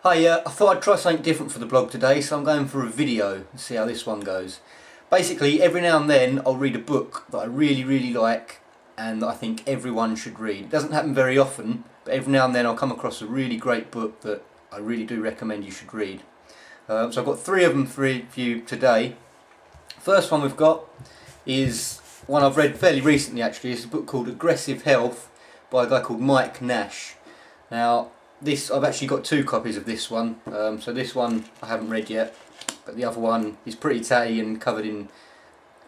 Hi, I thought I'd try something different for the blog today, so I'm going for a video and see how this one goes. Basically, every now and then I'll read a book that I really like and that I think everyone should read. It doesn't happen very often, but every now and then I'll come across a really great book that I really do recommend you should read. So I've got three of them for you today. First one we've got is one I've read fairly recently actually. It's a book called Aggressive Health by a guy called Mike Nash. Now, I've actually got two copies of this one, so this one I haven't read yet, but the other one is pretty tatty and covered in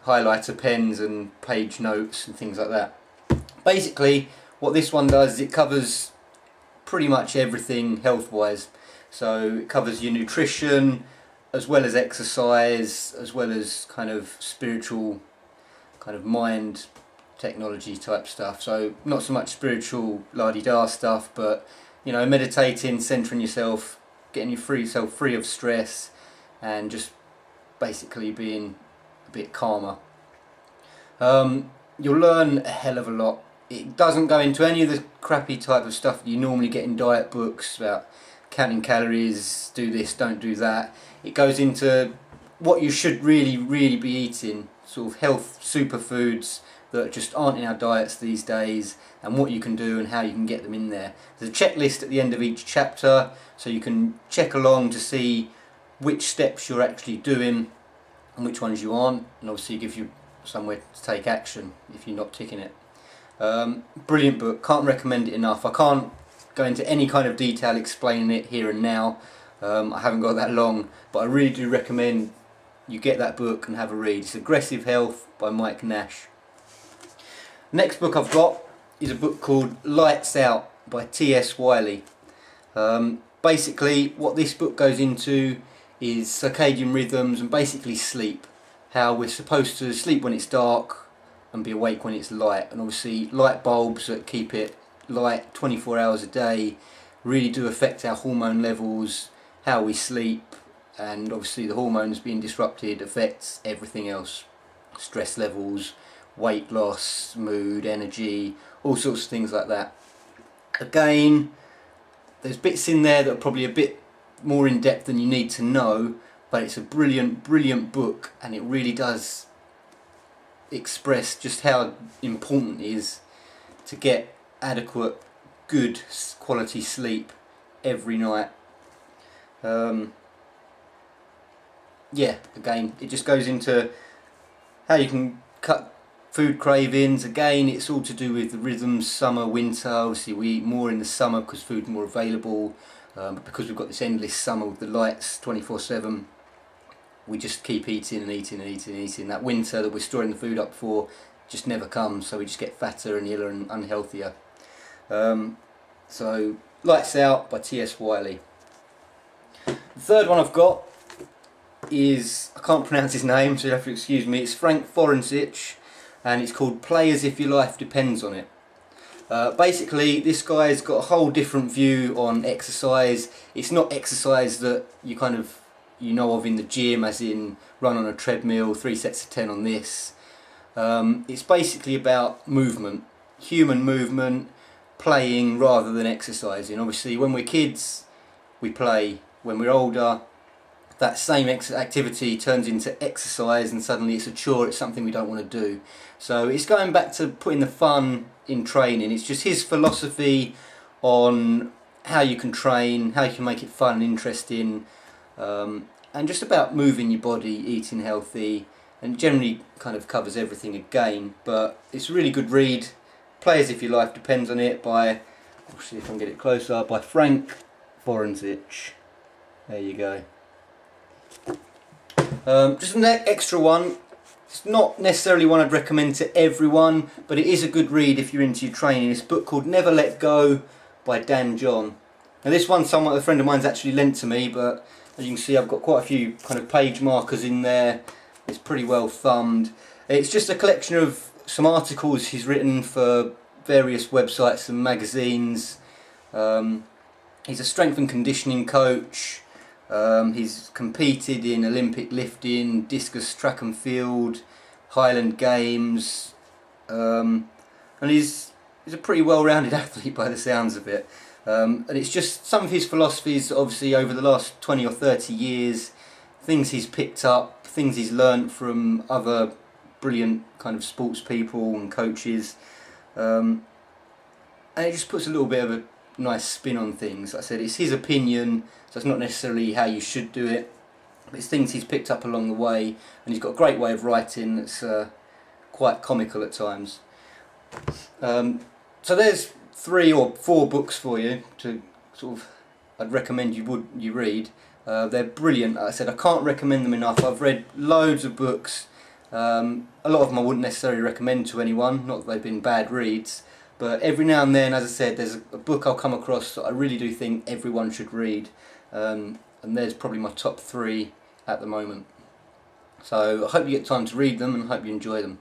highlighter pens and page notes and things like that. Basically what this one does is it covers pretty much everything health wise, so it covers your nutrition as well as exercise, as well as kind of spiritual, kind of mind technology type stuff. So not so much spiritual la-di-da stuff, but you know, meditating, centering yourself, getting yourself free of stress, and just basically being a bit calmer. You'll learn a hell of a lot. It doesn't go into any of the crappy type of stuff that you normally get in diet books about counting calories, do this, don't do that. It goes into what you should really be eating, sort of health superfoods that just aren't in our diets these days, and what you can do and how you can get them in there. There's a checklist at the end of each chapter, so you can check along to see which steps you're actually doing and which ones you aren't, and obviously it gives you somewhere to take action if you're not ticking it. Brilliant book, can't recommend it enough. I can't go into any kind of detail explaining it here and now. I haven't got that long, but I really do recommend you get that book and have a read. It's Aggressive Health by Mike Nash. Next book I've got is a book called Lights Out by T.S. Wiley. Basically what this book goes into is circadian rhythms and basically sleep. How we're supposed to sleep when it's dark and be awake when it's light. And obviously light bulbs that keep it light 24 hours a day really do affect our hormone levels, how we sleep, and obviously the hormones being disrupted affects everything else. Stress levels, weight loss, mood, energy, all sorts of things like that. Again, there's bits in there that are probably a bit more in depth than you need to know, but it's a brilliant book, and it really does express just how important it is to get adequate, good quality sleep every night. Yeah, again, it just goes into how you can cut food cravings. Again, it's all to do with the rhythms, summer, winter. Obviously we eat more in the summer because food's more available, but because we've got this endless summer with the lights 24/7, we just keep eating and eating. That winter that we're storing the food up for just never comes, so we just get fatter and iller and unhealthier. So Lights Out by T.S. Wiley. The third one I've got is, I can't pronounce his name, so you'll have to excuse me. It's Frank Forensich, and it's called Play As If Your Life Depends on It. Basically this guy's got a whole different view on exercise. It's not exercise that you know of in the gym, as in run on a treadmill, 3 sets of 10 on this. It's basically about movement, human movement, playing rather than exercising. Obviously when we're kids we play, when we're older that same activity turns into exercise and suddenly it's a chore, it's something we don't want to do. So it's going back to putting the fun in training. It's just his philosophy on how you can train, how you can make it fun and interesting, and just about moving your body, eating healthy, and generally kind of covers everything again. But it's a really good read. Play As If Your Life Depends on It by, I'll see if I can get it closer, by Frank Forensich. There you go. Just an extra one. It's not necessarily one I'd recommend to everyone, but it is a good read if you're into your training. It's a book called Never Let Go by Dan John. Now this one a friend of mine's actually lent to me, but as you can see I've got quite a few kind of page markers in there. It's pretty well thumbed. It's just a collection of some articles he's written for various websites and magazines. He's a strength and conditioning coach. He's competed in Olympic lifting, discus track and field, Highland Games, and he's a pretty well-rounded athlete by the sounds of it. And it's just some of his philosophies, obviously over the last 20 or 30 years, things he's picked up, things he's learnt from other brilliant kind of sports people and coaches, and it just puts a little bit of a nice spin on things. Like I said, it's his opinion, so it's not necessarily how you should do it. It's things he's picked up along the way, and he's got a great way of writing that's quite comical at times. So there's 3 or 4 books for you to sort of, I'd recommend you read. They're brilliant. Like I said, I can't recommend them enough. I've read loads of books. A lot of them I wouldn't necessarily recommend to anyone, not that they've been bad reads, but every now and then, as I said, there's a book I'll come across that I really do think everyone should read, and there's probably my top 3 at the moment. So I hope you get time to read them and I hope you enjoy them.